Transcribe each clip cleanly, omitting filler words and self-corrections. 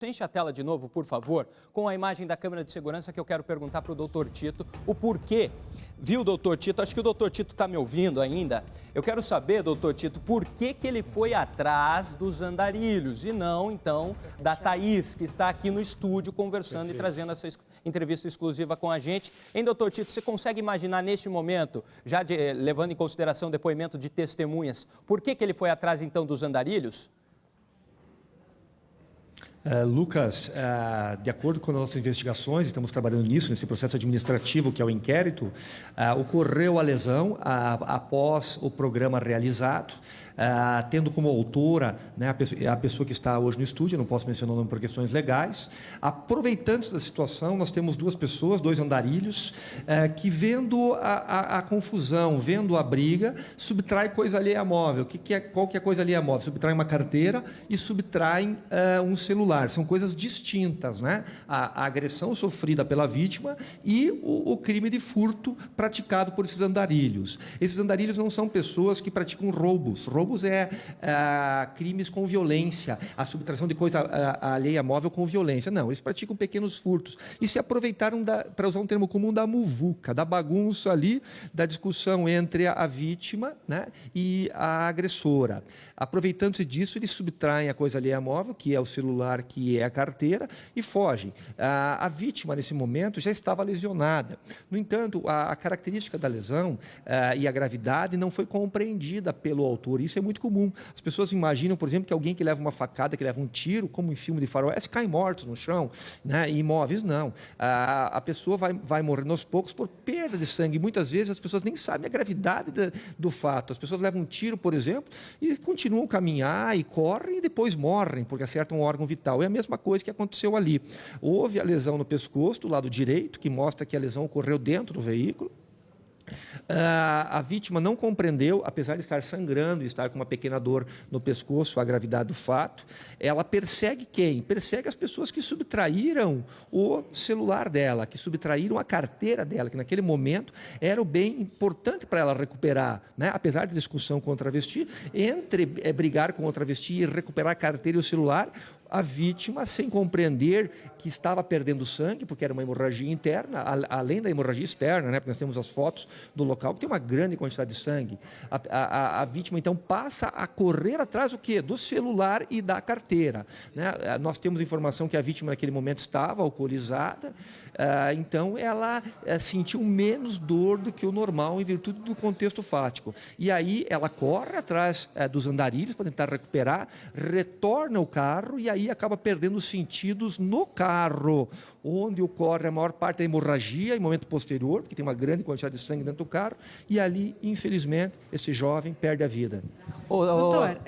Enche a tela de novo, por favor, com a imagem da câmera de segurança que eu quero perguntar para o doutor Tito o porquê. Viu, doutor Tito? Acho que o doutor Tito está me ouvindo ainda. Eu quero saber, doutor Tito, por que ele foi atrás dos andarilhos e não, então, da Thaís, que está aqui no estúdio conversando e trazendo essa entrevista exclusiva com a gente. Hein, doutor Tito, você consegue imaginar neste momento, já levando em consideração o depoimento de testemunhas, por que ele foi atrás, então, dos andarilhos? Lucas, de acordo com as nossas investigações, estamos trabalhando nisso, nesse processo administrativo que é o inquérito, ocorreu a lesão após o programa realizado, tendo como autora, né, a pessoa que está hoje no estúdio, não posso mencionar o nome por questões legais. Aproveitando da situação, nós temos duas pessoas, dois andarilhos, que vendo a confusão, vendo a briga, subtrai coisa alheia móvel. Qual que é a coisa alheia móvel? Subtraem uma carteira e subtraem um celular. São coisas distintas, né? A agressão sofrida pela vítima e o crime de furto praticado por esses andarilhos. Esses andarilhos não são pessoas que praticam roubos. Roubos é crimes com violência, a subtração de coisa alheia móvel com violência. Não, eles praticam pequenos furtos e se aproveitaram, para usar um termo comum, da muvuca, da bagunça ali, da discussão entre a vítima, né, e a agressora. Aproveitando-se disso, eles subtraem a coisa alheia móvel, que é o celular, que é a carteira, e fogem. A vítima, nesse momento, já estava lesionada. No entanto, a característica da lesão e a gravidade não foi compreendida pelo autor. Isso é muito comum. As pessoas imaginam, por exemplo, que alguém que leva uma facada, que leva um tiro, como em filme de faroeste, cai mortos no chão, né? E imóveis, não. A pessoa vai morrendo aos poucos por perda de sangue. Muitas vezes as pessoas nem sabem a gravidade do fato. As pessoas levam um tiro, por exemplo, e continuam a caminhar e correm e depois morrem, porque acertam um órgão vital. É a mesma coisa que aconteceu ali. Houve a lesão no pescoço, do lado direito, que mostra que a lesão ocorreu dentro do veículo. A vítima não compreendeu, apesar de estar sangrando e estar com uma pequena dor no pescoço, a gravidade do fato. Ela persegue quem? Persegue as pessoas que subtraíram o celular dela, que subtraíram a carteira dela, que naquele momento era o bem importante para ela recuperar, né? Apesar de discussão com o travesti, entre brigar com o travesti e recuperar a carteira e o celular, a vítima, sem compreender que estava perdendo sangue, porque era uma hemorragia interna, além da hemorragia externa, né? Porque nós temos as fotos do local, que tem uma grande quantidade de sangue. A vítima, então, passa a correr atrás do quê? Do celular e da carteira, né? Nós temos informação que a vítima, naquele momento, estava alcoolizada, então ela sentiu menos dor do que o normal, em virtude do contexto fático. E aí ela corre atrás dos andarilhos para tentar recuperar, retorna o carro e aí acaba perdendo os sentidos no carro, onde ocorre a maior parte da hemorragia em momento posterior, porque tem uma grande quantidade de sangue dentro do carro, e ali, infelizmente, esse jovem perde a vida. Doutor,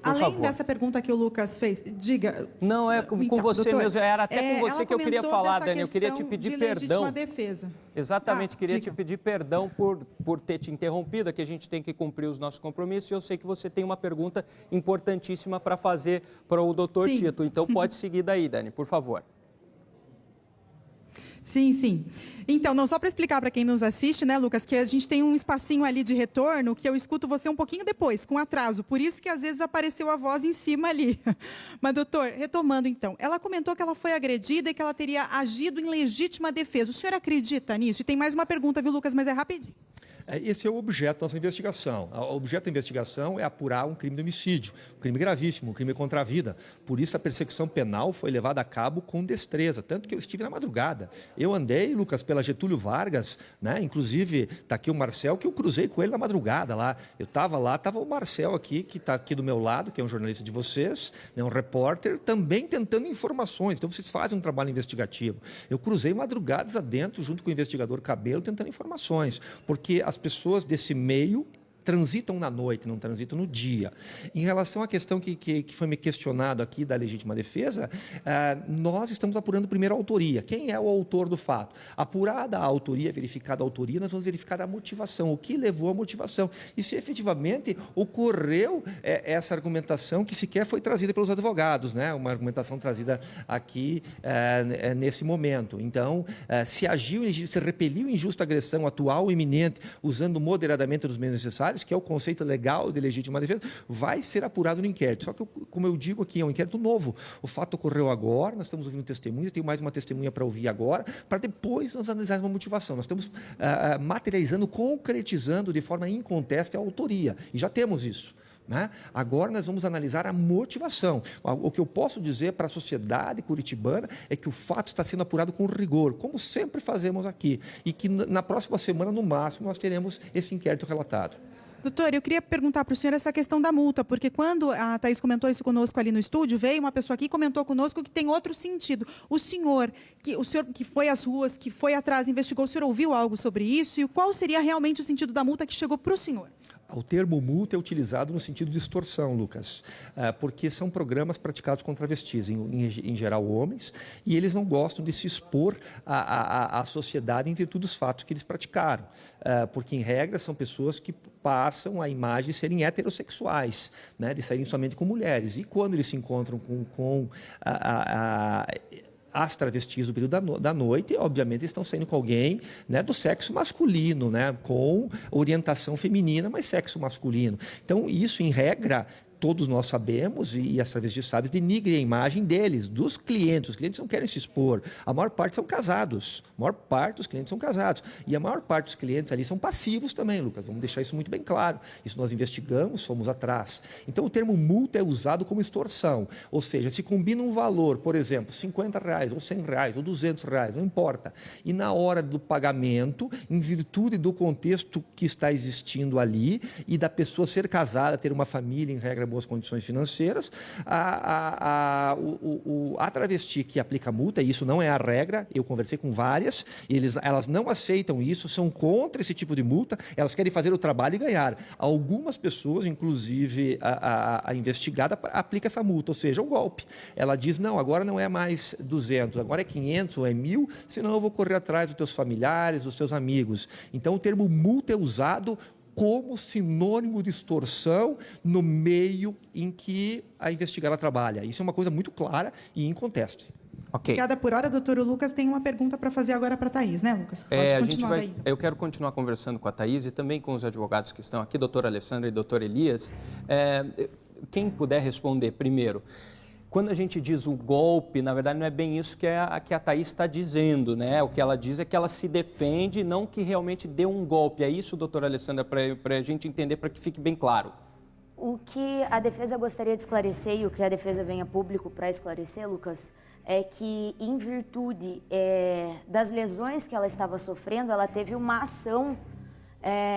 além favor. dessa pergunta que o Lucas fez, diga... Não, é com você doutor, mesmo, era até com você que eu queria falar, Dani, eu queria te pedir perdão. Defesa. Exatamente, queria te pedir perdão por ter te interrompido, aqui a gente tem que cumprir os nossos compromissos, e eu sei que você tem uma pergunta importantíssima para fazer para o doutor Tito, então pode seguir daí, Dani, por favor. Sim. Então, não só para explicar para quem nos assiste, né, Lucas, que a gente tem um espacinho ali de retorno que eu escuto você um pouquinho depois, com atraso. Por isso que às vezes apareceu a voz em cima ali. Mas, doutor, retomando então, ela comentou que ela foi agredida e que ela teria agido em legítima defesa. O senhor acredita nisso? E tem mais uma pergunta, viu, Lucas, mas é rapidinho. Esse é o objeto da nossa investigação. O objeto da investigação é apurar um crime de homicídio, um crime gravíssimo, um crime contra a vida. Por isso a persecução penal foi levada a cabo com destreza, tanto que eu estive na madrugada. Eu andei, Lucas, pela Getúlio Vargas, né? Inclusive está aqui o Marcel, que eu cruzei com ele na madrugada lá. Eu estava lá, estava o Marcel aqui, que está aqui do meu lado, que é um jornalista de vocês, né? Um repórter, também tentando informações. Então vocês fazem um trabalho investigativo. Eu cruzei madrugadas adentro, junto com o investigador Cabelo, tentando informações, porque as pessoas desse meio transitam na noite, não transitam no dia. Em relação à questão que foi me questionado aqui da legítima defesa, nós estamos apurando primeiro a autoria. Quem é o autor do fato? Apurada a autoria, verificada a autoria, nós vamos verificar a motivação, o que levou à motivação. E se efetivamente ocorreu essa argumentação que sequer foi trazida pelos advogados, né? Uma argumentação trazida aqui nesse momento. Então, se agiu, se repeliu injusta agressão atual ou iminente, usando moderadamente os meios necessários, adversários, que é o conceito legal de legítima defesa, vai ser apurado no inquérito. Só que, como eu digo aqui, é um inquérito novo. O fato ocorreu agora, nós estamos ouvindo testemunha, eu tenho mais uma testemunha para ouvir agora, para depois nós analisarmos uma motivação. Nós estamos materializando, concretizando de forma inconteste a autoria, e já temos isso. Né? Agora nós vamos analisar a motivação. O que eu posso dizer para a sociedade curitibana é que o fato está sendo apurado com rigor, como sempre fazemos aqui, e que na próxima semana, no máximo, nós teremos esse inquérito relatado. Doutor, eu queria perguntar para o senhor essa questão da multa, porque quando a Thaís comentou isso conosco ali no estúdio, veio uma pessoa aqui e comentou conosco que tem outro sentido. O senhor que foi às ruas, que foi atrás, investigou, o senhor ouviu algo sobre isso? E qual seria realmente o sentido da multa que chegou para o senhor? O termo multa é utilizado no sentido de extorsão, Lucas, porque são programas praticados com travestis, em geral homens, e eles não gostam de se expor à sociedade em virtude dos fatos que eles praticaram, porque, em regra, são pessoas que passam a imagem de serem heterossexuais, né, de saírem somente com mulheres, e quando eles se encontram com as travestis do período da noite, obviamente, estão saindo com alguém, né, do sexo masculino, né, com orientação feminina, mas sexo masculino. Então, isso, em regra, todos nós sabemos, e as travestis sabem, denigrem a imagem deles, dos clientes. Os clientes não querem se expor. A maior parte são casados. A maior parte dos clientes são casados. E a maior parte dos clientes ali são passivos também, Lucas. Vamos deixar isso muito bem claro. Isso nós investigamos, fomos atrás. Então, o termo multa é usado como extorsão. Ou seja, se combina um valor, por exemplo, R$50, ou R$100, ou R$200, não importa. E na hora do pagamento, em virtude do contexto que está existindo ali, e da pessoa ser casada, ter uma família, em regra, boas condições financeiras, a travesti que aplica multa, e isso não é a regra, eu conversei com várias, elas não aceitam isso, são contra esse tipo de multa, elas querem fazer o trabalho e ganhar. Algumas pessoas, inclusive a investigada, aplica essa multa, ou seja, um golpe. Ela diz, não, agora não é mais 200, agora é 500 ou é 1.000, senão eu vou correr atrás dos teus familiares, dos teus amigos. Então, o termo multa é usado como sinônimo de extorsão no meio em que a investigada trabalha. Isso é uma coisa muito clara e inconteste. Okay. Obrigada por hora, doutor. O Lucas tem uma pergunta para fazer agora para a Thaís, né, Lucas? Pode continuar daí. Eu quero continuar conversando com a Thaís e também com os advogados que estão aqui, doutora Alessandra e doutor Elias. Quem puder responder primeiro. Quando a gente diz o golpe, na verdade não é bem isso que a Thaís está dizendo, né? O que ela diz é que ela se defende, não que realmente deu um golpe. É isso, doutora Alessandra, para a gente entender, para que fique bem claro. O que a defesa gostaria de esclarecer e o que a defesa vem a público para esclarecer, Lucas, é que em virtude das lesões que ela estava sofrendo, ela teve uma ação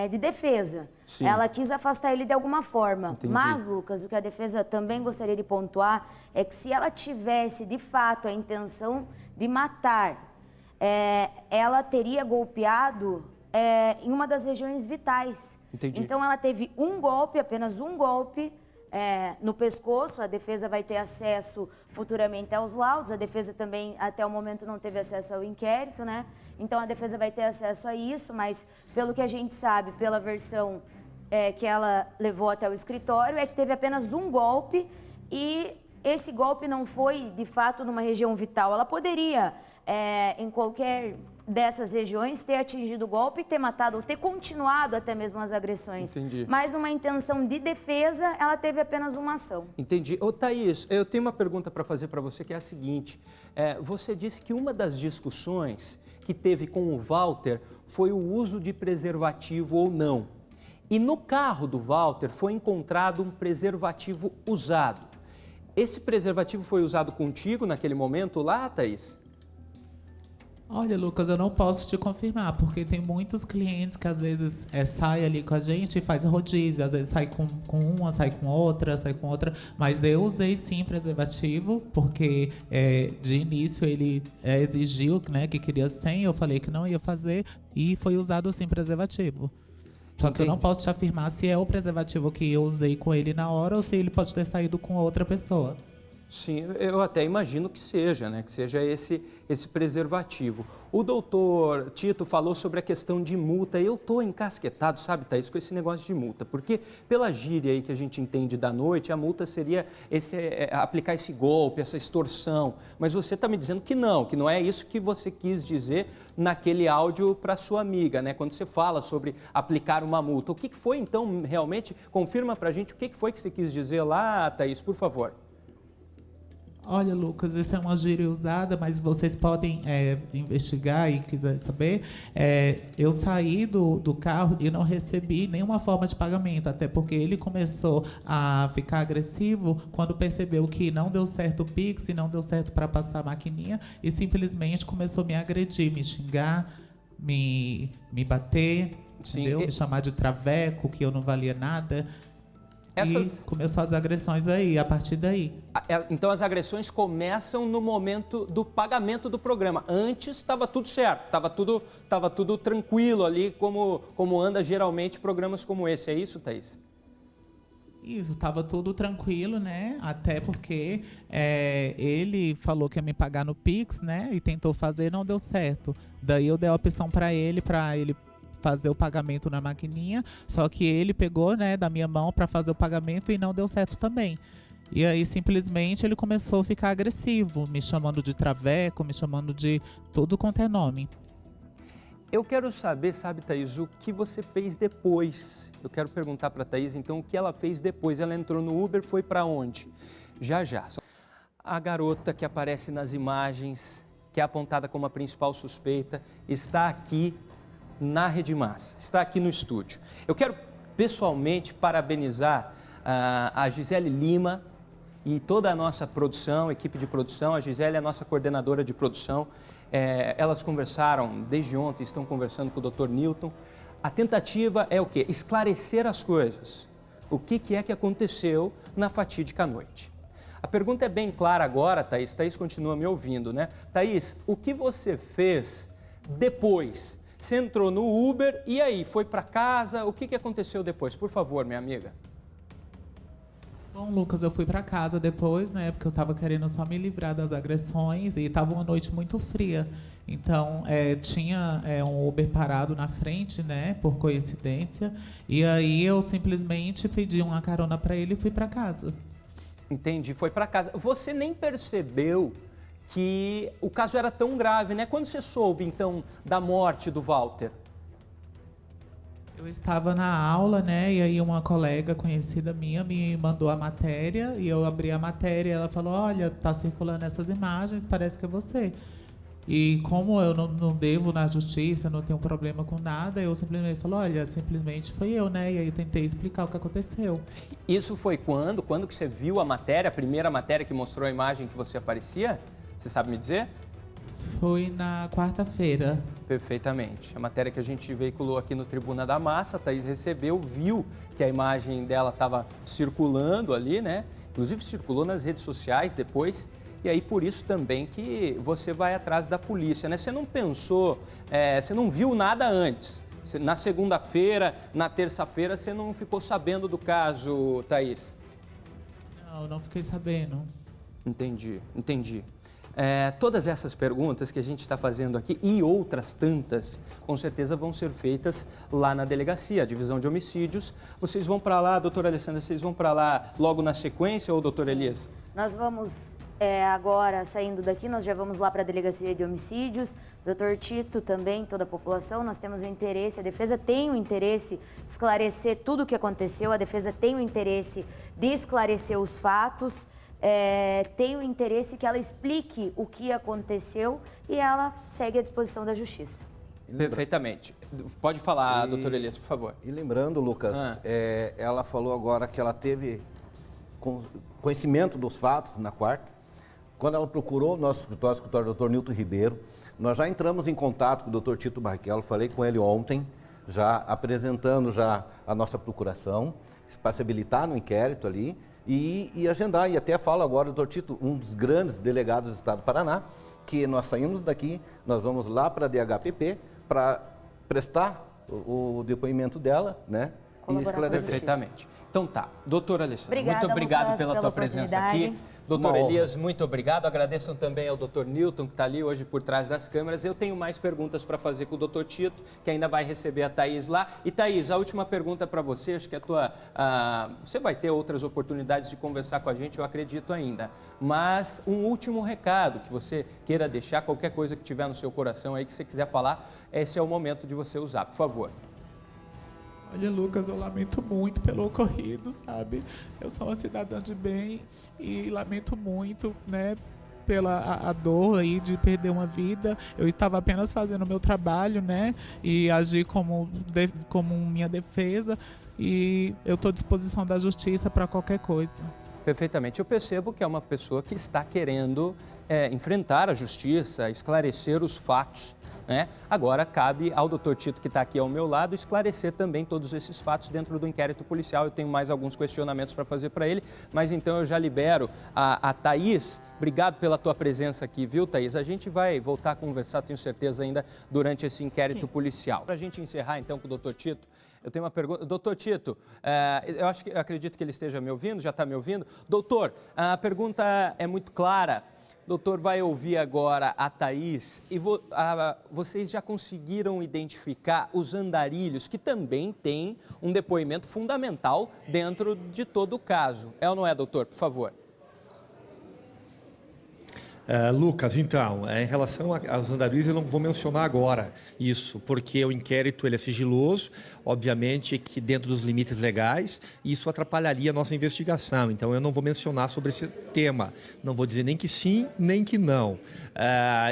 de defesa. Sim. Ela quis afastar ele de alguma forma. Entendi. Mas, Lucas, o que a defesa também gostaria de pontuar é que se ela tivesse, de fato, a intenção de matar, ela teria golpeado em uma das regiões vitais. Entendi. Então, ela teve um golpe, apenas um golpe, no pescoço. A defesa vai ter acesso futuramente aos laudos. A defesa também, até o momento, não teve acesso ao inquérito, né? Então, a defesa vai ter acesso a isso, mas pelo que a gente sabe, pela versão que ela levou até o escritório, é que teve apenas um golpe e esse golpe não foi, de fato, numa região vital. Ela poderia, em qualquer dessas regiões, ter atingido o golpe, ter matado ou ter continuado até mesmo as agressões. Entendi. Mas numa intenção de defesa, ela teve apenas uma ação. Entendi. Ô, Thaís, eu tenho uma pergunta para fazer para você, que é a seguinte. Você disse que uma das discussões que teve com o Walter foi o uso de preservativo ou não. E no carro do Walter foi encontrado um preservativo usado. Esse preservativo foi usado contigo naquele momento lá, Thaís? Olha, Lucas, eu não posso te confirmar, porque tem muitos clientes que às vezes saem ali com a gente e faz rodízio, às vezes sai com uma, sai com outra, mas eu usei sim preservativo, porque de início ele exigiu, né, que queria 100, eu falei que não ia fazer e foi usado sim preservativo. Só que eu não posso te afirmar se é o preservativo que eu usei com ele na hora ou se ele pode ter saído com outra pessoa. Sim, eu até imagino que seja, né? Que seja esse preservativo. O doutor Tito falou sobre a questão de multa. Eu estou encasquetado, sabe, Thaís, com esse negócio de multa. Porque pela gíria aí que a gente entende da noite, a multa seria aplicar esse golpe, essa extorsão. Mas você está me dizendo que não é isso que você quis dizer naquele áudio para sua amiga, né? Quando você fala sobre aplicar uma multa. O que foi, então, realmente? Confirma para a gente o que foi que você quis dizer lá, Thaís, por favor. Olha, Lucas, isso é uma gíria usada, mas vocês podem investigar e quiser saber. Eu saí do carro e não recebi nenhuma forma de pagamento, até porque ele começou a ficar agressivo quando percebeu que não deu certo o Pix e não deu certo para passar a maquininha e simplesmente começou a me agredir, me xingar, me bater, entendeu? Me chamar de traveco, que eu não valia nada. E começou as agressões aí, a partir daí. Então as agressões começam no momento do pagamento do programa. Antes estava tudo certo, estava tudo tranquilo ali, como anda geralmente programas como esse. É isso, Thaís? Isso, estava tudo tranquilo, né? Até porque ele falou que ia me pagar no Pix, né? E tentou fazer, não deu certo. Daí eu dei a opção para ele fazer o pagamento na maquininha, só que ele pegou, né, da minha mão para fazer o pagamento e não deu certo também. E aí, simplesmente, ele começou a ficar agressivo, me chamando de traveco, me chamando de tudo quanto é nome. Eu quero saber, sabe, Thaís, o que você fez depois. Eu quero perguntar para a Thaís, então, o que ela fez depois. Ela entrou no Uber, foi para onde? Já. A garota que aparece nas imagens, que é apontada como a principal suspeita, está aqui na Rede Massa, está aqui no estúdio. Eu quero pessoalmente parabenizar a Gisele Lima e toda a nossa produção, equipe de produção. A Gisele é a nossa coordenadora de produção. Elas conversaram desde ontem, estão conversando com o Dr. Newton. A tentativa é o quê? Esclarecer as coisas. O que é que aconteceu na fatídica noite? A pergunta é bem clara agora, Thaís. Thaís continua me ouvindo, né? Thaís, o que você fez depois? Você entrou no Uber e aí, foi para casa? O que aconteceu depois? Por favor, minha amiga. Bom, Lucas, eu fui para casa depois, né? Porque eu estava querendo só me livrar das agressões e estava uma noite muito fria. Então, tinha um Uber parado na frente, né? Por coincidência. E aí eu simplesmente pedi uma carona para ele e fui para casa. Entendi, foi para casa. Você nem percebeu que o caso era tão grave, né? Quando você soube, então, da morte do Walter? Eu estava na aula, né? E aí uma colega conhecida minha me mandou a matéria e eu abri a matéria e ela falou, olha, tá circulando essas imagens, parece que é você. E como eu não devo na justiça, não tenho problema com nada, eu simplesmente falo, olha, simplesmente foi eu, né? E aí eu tentei explicar o que aconteceu. Isso foi quando? Quando que você viu a matéria, a primeira matéria que mostrou a imagem que você aparecia? Você sabe me dizer? Foi na quarta-feira. Perfeitamente. A matéria que a gente veiculou aqui no Tribuna da Massa, a Thaís recebeu, viu que a imagem dela estava circulando ali, né? Inclusive circulou nas redes sociais depois. E aí, por isso também que você vai atrás da polícia, né? Você não pensou, você não viu nada antes. Na segunda-feira, na terça-feira, você não ficou sabendo do caso, Thaís? Não fiquei sabendo. Entendi. Todas essas perguntas que a gente está fazendo aqui e outras tantas, com certeza vão ser feitas lá na delegacia, a divisão de homicídios. Vocês vão para lá, doutora Alessandra, vocês vão para lá logo na sequência ou doutor Elias? Nós vamos agora, saindo daqui, nós já vamos lá para a delegacia de homicídios. Doutor Tito também, toda a população, nós temos o interesse, a defesa tem o interesse de esclarecer tudo o que aconteceu, a defesa tem o interesse de esclarecer os fatos. Tem o interesse que ela explique o que aconteceu e ela segue à disposição da Justiça. Perfeitamente. Pode falar, doutor Elias, por favor. E lembrando, Lucas, ela falou agora que ela teve conhecimento dos fatos na quarta. Quando ela procurou o nosso escritório, o Dr. Newton Ribeiro, nós já entramos em contato com o Dr. Tito Barrichello, falei com ele ontem, já apresentando já a nossa procuração, para se habilitar no inquérito ali. E agendar, e até falo agora, doutor Tito, um dos grandes delegados do Estado do Paraná, que nós saímos daqui, nós vamos lá para a DHPP para prestar o depoimento dela, né? E esclarecer. Perfeitamente. Então tá, doutora Alessandra, Obrigada, muito obrigado Lucas, pela tua presença aqui. Doutor Elias, muito obrigado. Agradeço também ao doutor Newton, que está ali hoje por trás das câmeras. Eu tenho mais perguntas para fazer com o doutor Tito, que ainda vai receber a Thaís lá. E Thaís, a última pergunta para você, acho que você vai ter outras oportunidades de conversar com a gente, eu acredito ainda. Mas um último recado que você queira deixar, qualquer coisa que tiver no seu coração aí, que você quiser falar, esse é o momento de você usar, por favor. Olha, Lucas, eu lamento muito pelo ocorrido, sabe? Eu sou uma cidadã de bem e lamento muito, né, pela a dor aí de perder uma vida. Eu estava apenas fazendo o meu trabalho, né, e agi como minha defesa, e eu estou à disposição da justiça para qualquer coisa. Perfeitamente. Eu percebo que é uma pessoa que está querendo enfrentar a justiça, esclarecer os fatos. Agora cabe ao doutor Tito, que está aqui ao meu lado, esclarecer também todos esses fatos dentro do inquérito policial. Eu tenho mais alguns questionamentos para fazer para ele, mas então eu já libero a Thaís. Obrigado pela tua presença aqui, viu, Thaís? A gente vai voltar a conversar, tenho certeza, ainda durante esse inquérito policial. Para a gente encerrar então com o doutor Tito, eu tenho uma pergunta. Doutor Tito, eu acredito que ele esteja me ouvindo, já está me ouvindo. Doutor, a pergunta é muito clara. Doutor, vai ouvir agora a Thaís e vocês já conseguiram identificar os andarilhos, que também têm um depoimento fundamental dentro de todo o caso. É ou não é, doutor? Por favor. Lucas, então, em relação aos andarilhos, eu não vou mencionar agora isso, porque o inquérito ele é sigiloso, obviamente que dentro dos limites legais, isso atrapalharia a nossa investigação, então eu não vou mencionar sobre esse tema, não vou dizer nem que sim, nem que não.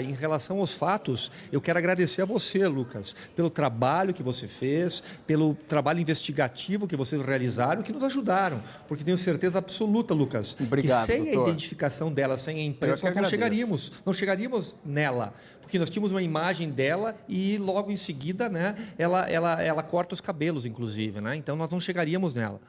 Em relação aos fatos, eu quero agradecer a você, Lucas, pelo trabalho que você fez, pelo trabalho investigativo que vocês realizaram, que nos ajudaram, porque tenho certeza absoluta, Lucas, obrigado, que sem doutor. a identificação dela, sem a imprensa, não chegaríamos nela, porque nós tínhamos uma imagem dela e logo em seguida, né, ela corta os cabelos, inclusive, né? Então nós não chegaríamos nela.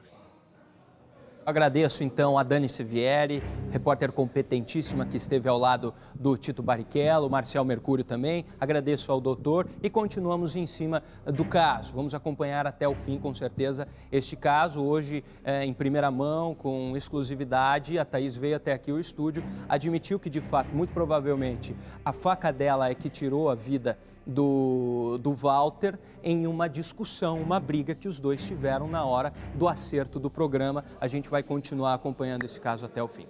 Agradeço então a Dani Sivieri, repórter competentíssima que esteve ao lado do Tito Barrichello, o Marcial Mercúrio também. Agradeço ao doutor e continuamos em cima do caso. Vamos acompanhar até o fim, com certeza, este caso. Hoje, em primeira mão, com exclusividade, a Thaís veio até aqui ao estúdio, admitiu que, de fato, muito provavelmente, a faca dela é que tirou a vida do Walter em uma discussão, uma briga que os dois tiveram na hora do acerto do programa. A gente vai continuar acompanhando esse caso até o fim.